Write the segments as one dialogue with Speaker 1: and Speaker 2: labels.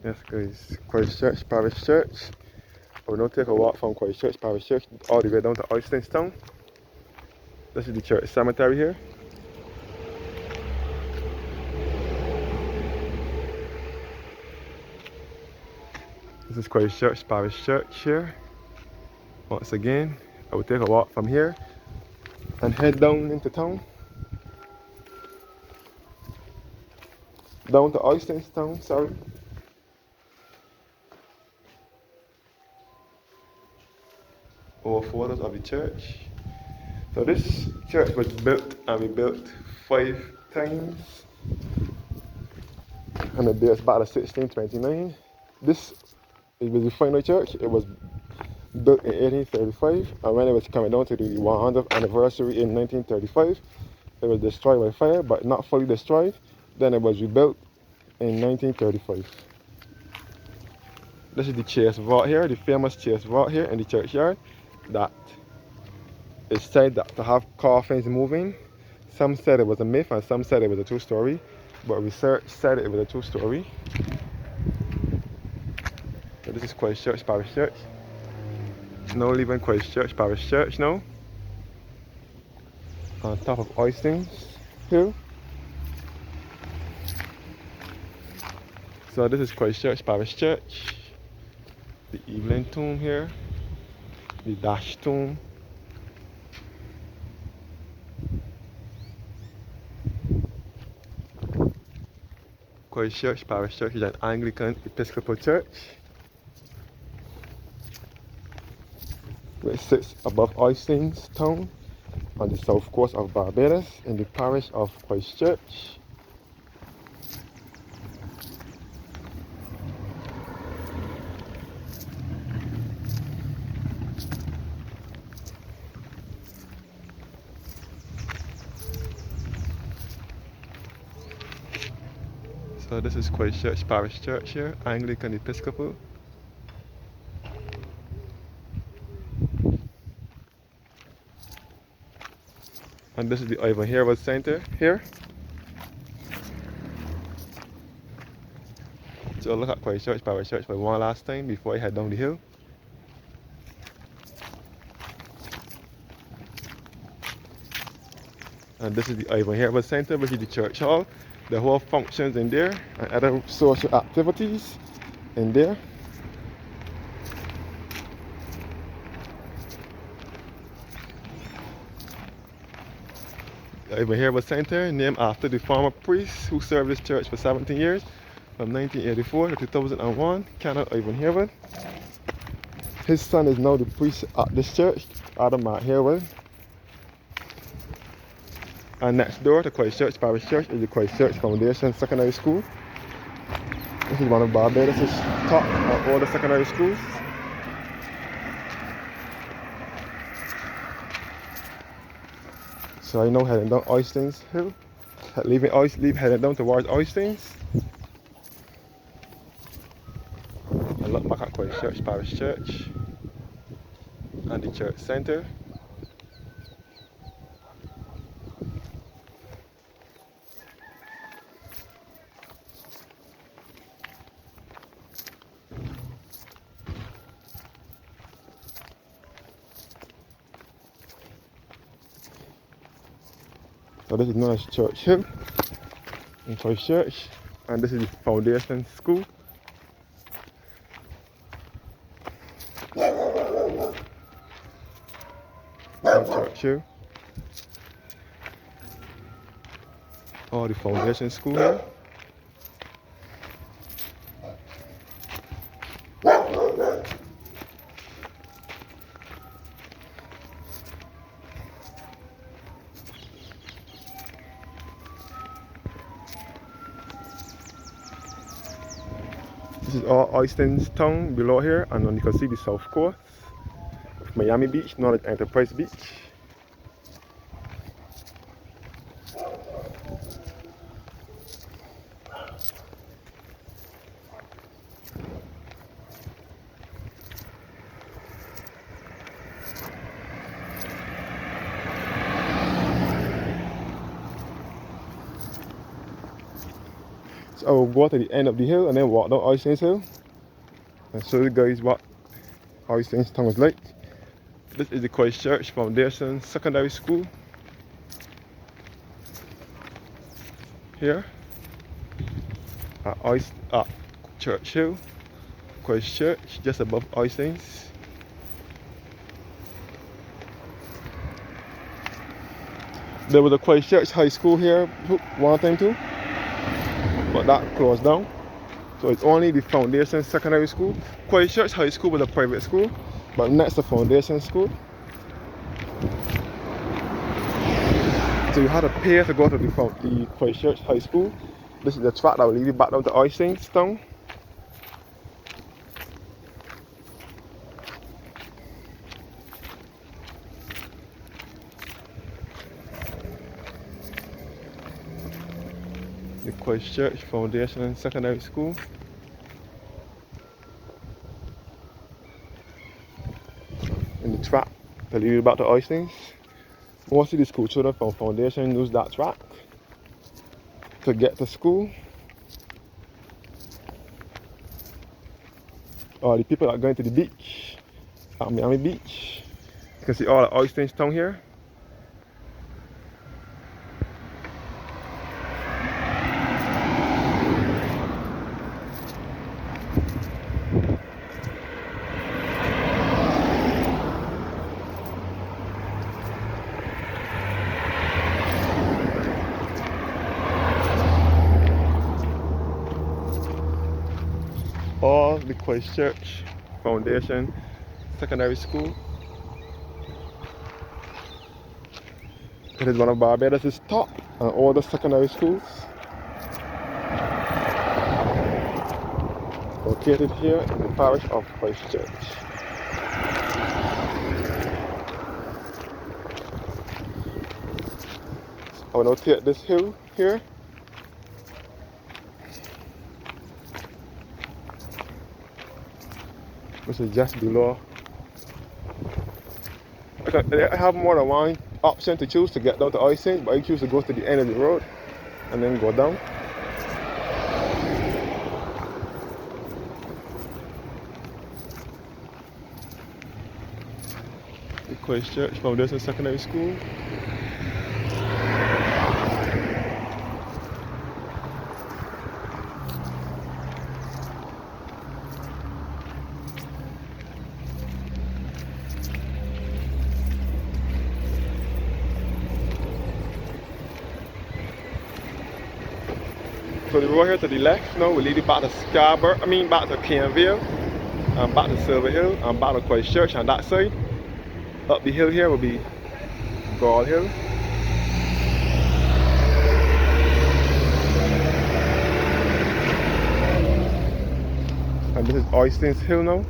Speaker 1: Yes, guys. Christchurch Parish Church. We're now take a walk from Christchurch Parish Church all the way down to Oistins town. This is the church cemetery here. This is Christchurch Parish Church here. Once again, I will take a walk from here and head down into town. Down to Oistins town, sorry. Over photos of the church. So this church was built and rebuilt 5 times. And it dates back to 1629. This was the final church. It was built in 1835, and when it was coming down to the 100th anniversary in 1935, it was destroyed by fire, but not fully destroyed. Then it was rebuilt in 1935. This is the chase vault here, the famous chase vault here in the churchyard that is said that to have coffins moving. Some said it was a myth and some said it was a true story, but research said it was a true story. So this is Christchurch Parish Church. Now leaving Christchurch Parish Church now. On top of Oistins Hill. So this is Christchurch Parish Church. The Evelyn tomb here. The Dash tomb. Christchurch Parish Church is an Anglican Episcopal church which sits above Oistins town on the south coast of Barbados in the parish of Christchurch. So this is Christchurch Parish Church here, Anglican Episcopal. And this is the Ivan Herald Center here. So look at Christchurch Parish Church for one last time before I head down the hill. And this is the Ivan Herald Center, which is the church hall. The whole functions in there and other social activities in there. The Ivan Herald Center, named after the former priest who served this church for 17 years, from 1984 to 2001, Canon Ivan Herald. His son is now the priest at this church, Adam Herald. And next door to Christchurch Parish Church is the Christchurch Foundation Secondary School. This is one of Barbados' top or older secondary schools. So I now heading down Oistins Hill, heading down towards Oistins. And look back at Christchurch Parish Church and the church centre. So this is known as Church Hill in Christchurch, and this is the foundation school. Church Hill. Oh, the foundation school here. This is all Oistins town below here, and then you can see the south coast of Miami Beach, known as Enterprise Beach. I will go to the end of the hill and then walk down Oistins Hill and show you guys what Oistins town is like. This is the Christchurch Foundation Secondary School here at Church Hill, Christchurch, just above Oistins. There was a Christchurch High School here one time too, but that closed down. So it's only the Foundation Secondary School. Christchurch High School was a private school, but next the Foundation School. So you had to pay to go to the Christchurch High School. This is the track that will lead you back down to Oistins town. The Christchurch Foundation Secondary School. And the track that lead you back to Oistins. Most of the school children from Foundation use that track to get to school. Or the people that are going to the beach at Miami Beach. You can see all the Oistins town here. All the Christchurch Foundation Secondary School. It is one of Barbados' top and oldest secondary schools. Located here in the parish of Christchurch. I will now take this hill here. Which is just below. I have more than one option to choose to get down to Oistins, but I choose to go to the end of the road and then go down. The Christchurch Foundation Secondary School. So the road here to the left now will lead you back to back to Canville, and back to Silver Hill, and back to Christchurch on that side. Up the hill here will be Gold Hill. And this is Oistins Hill now.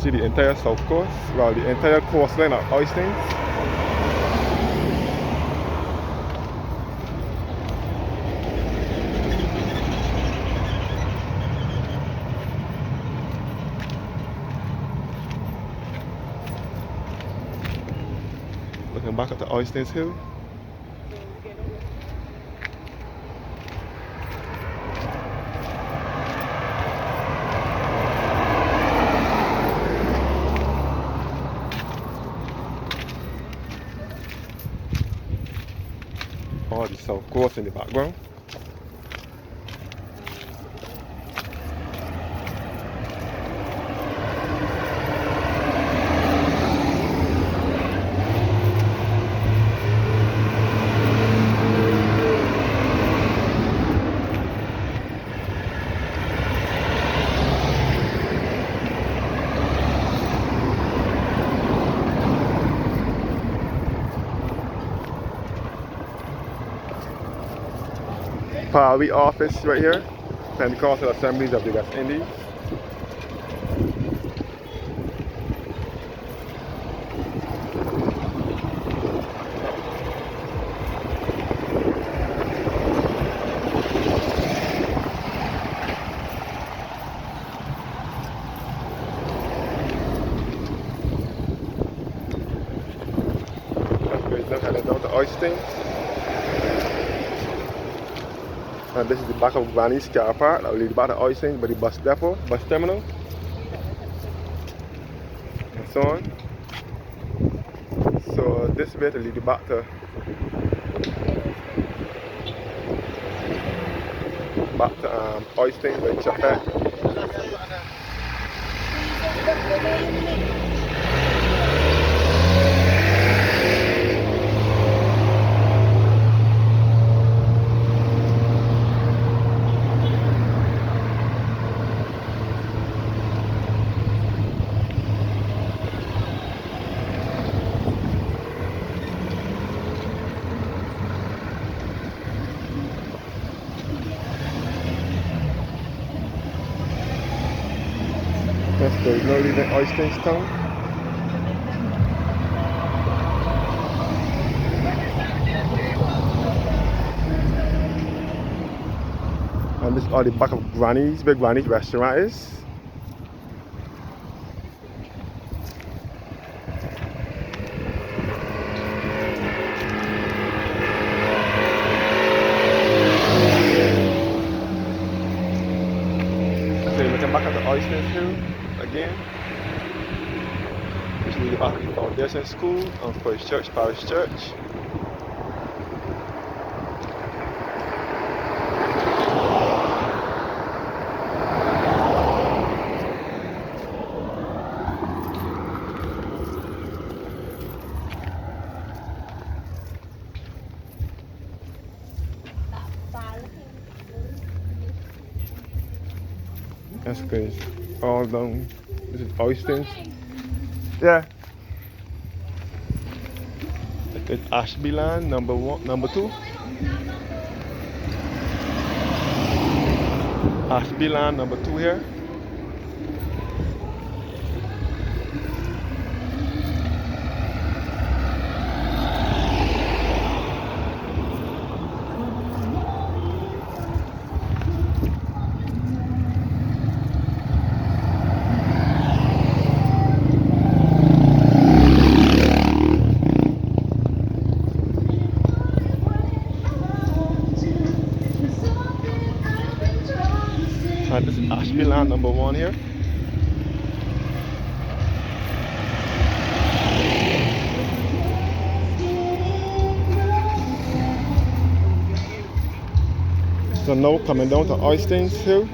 Speaker 1: See the entire south coast, well the entire coastline of Oistins. Looking back at the Oistins Hill. All the south coast in the background. Parley office right here, Pentecostal Assemblies of the West Indies. That's great. Look at it down to Oistins. And this is the back of Granny's car park that will lead back to Oistins by the bus depot, bus terminal, and so on. So this way to lead you back to Oistins by Chapet. Yes, there is no leaving Oistins town. And this is all the back of Granny's, where Granny's restaurant is. So you're looking back at the Oistins Hill again. Which is the back of the Foundation School and First Church, Parish Church. That's good. All down. This is Oistins. Yeah. It's Ashby Land, number 2. Ashby Land, number 2 here. And this is Ashby Land, number 1 here. So now coming down to Oistins Hill.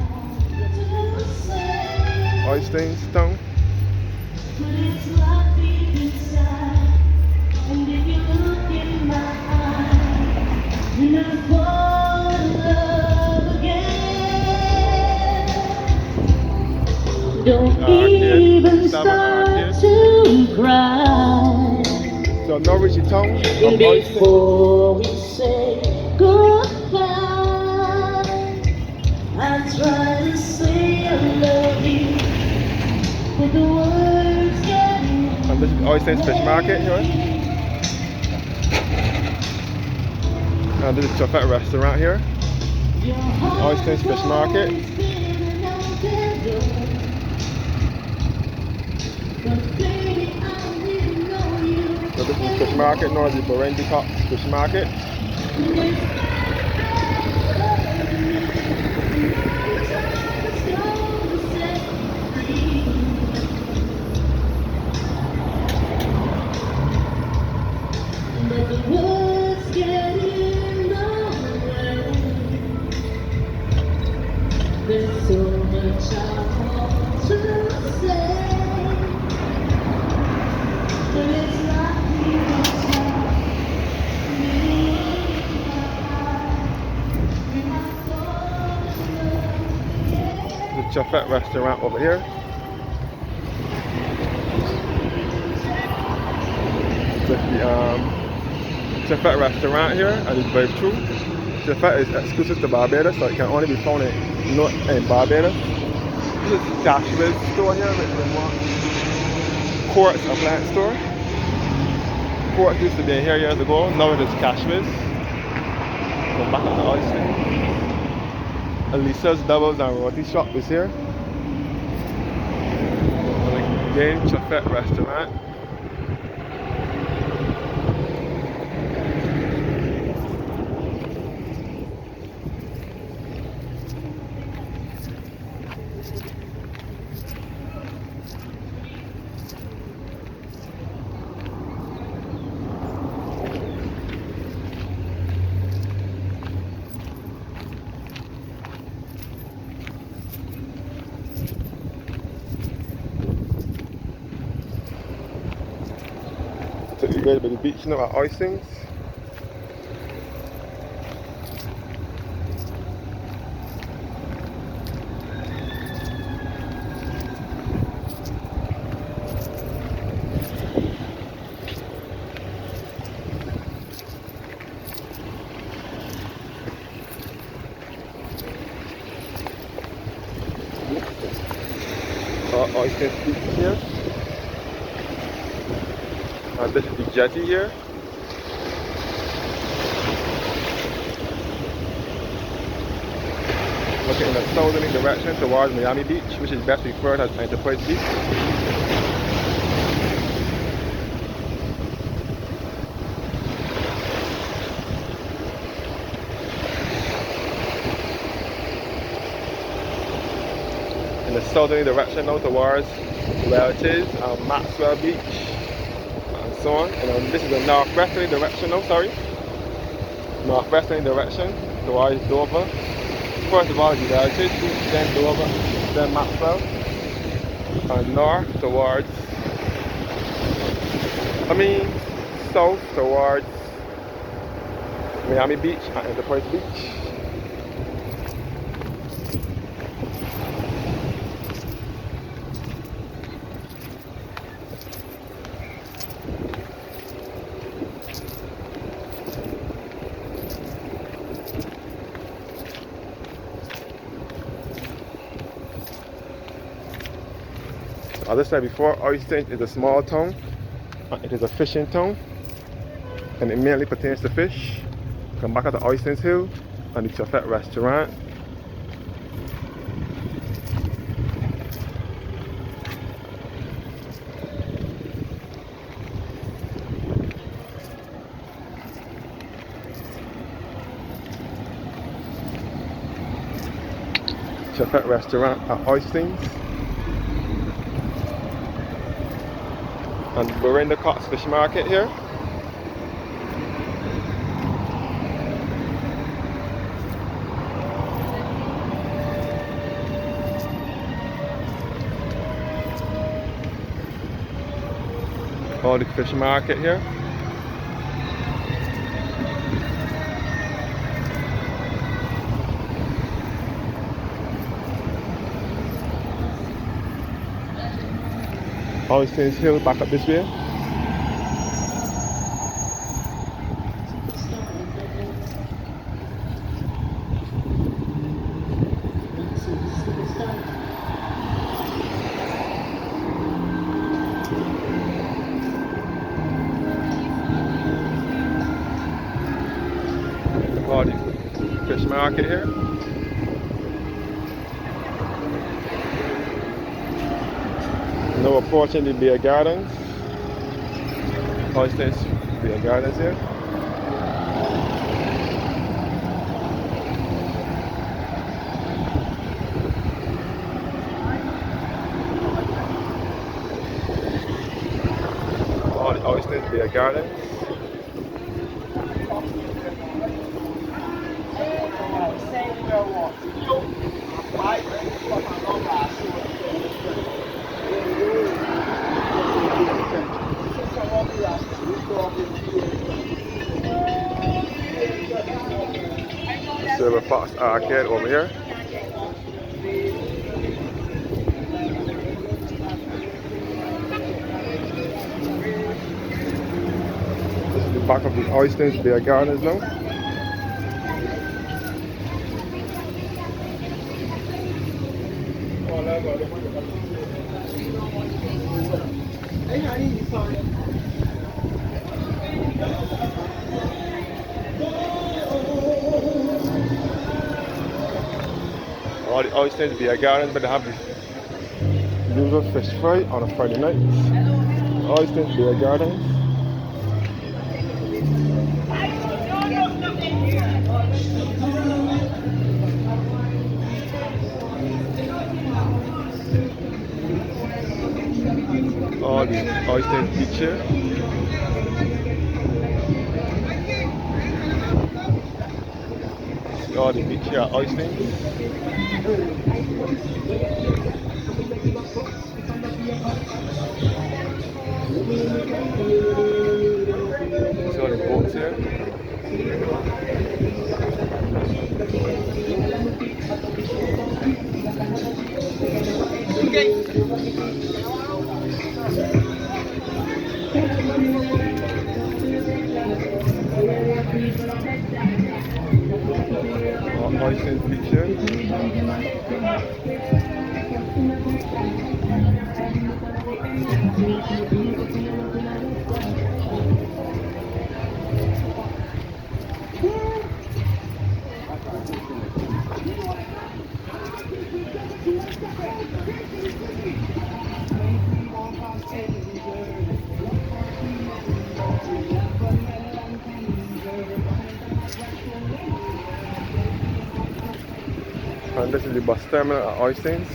Speaker 1: Oistins town.
Speaker 2: Don't even start to cry.
Speaker 1: So now reach the town of Oistins.
Speaker 2: Before we say goodbye, I try to say I love you, but the words getting.
Speaker 1: And this is Oistins Fish Market here. And this is Chapet Restaurant here. Oistins Fish Market. So this is Fish Market, now the Burundi Cox Fish Market.
Speaker 2: But the words get in the way. There's so much I want to say, but it's like we don't stop.
Speaker 1: The Chapet Restaurant over here. This is the Chapet Restaurant here, and it's very true. Chapet is exclusive to Barbados, so it can only be found in Barbados. This is Cashman's store here, which is one Quartz appliance store. Quartz used to be here years ago, now it is Cashman's. Go back on the Oistins. Elisa's Doubles and Roti Shop is here. And again, Chapet Restaurant. We're by the beach now at Oistins. Oistins beach here. And this is the jetty here. Looking in a southerly direction towards Miami Beach, which is best referred as Enterprise Beach. In the southerly direction now towards where it is, Maxwell Beach, and so on. And this is the northwesterly direction now, northwesterly direction towards Dover. First of all, the Heritage Beach, then Dover, then Maxwell, and north towards, south towards Miami Beach and Enterprise Beach. As I said before, Oistins is a small town, and it is a fishing town, and it mainly pertains to fish. Come back at the Oistins Hill and the Chafet restaurant. Chafet restaurant at Oistins. And we're in the Cox Fish Market here. All the fish market here. Oistins Hill back up this way. All the fish market here. Now approaching the beer gardens. Oistins beer gardens here. All the Oistins beer gardens. Silver Fox Arcade over here. This is the back of the Oistins beer gardens now. All the Oistins beer gardens, but they have the usual fish fry on a Friday night. Oistins beer gardens. All the Oistins beach here. All the beach here at Oistins. here. Oistins Beach here. And this is the bus terminal at Oistins.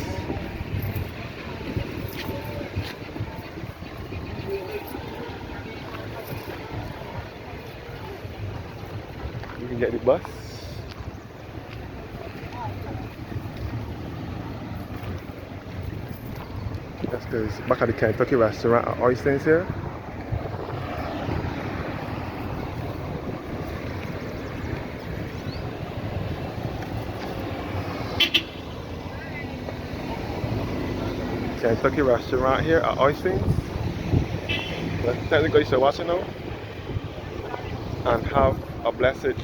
Speaker 1: You can get the bus. That's the back of the Kentucky restaurant at Oistins here. Kentucky restaurant here at Oistins. Technically, so watching now. And have a blessed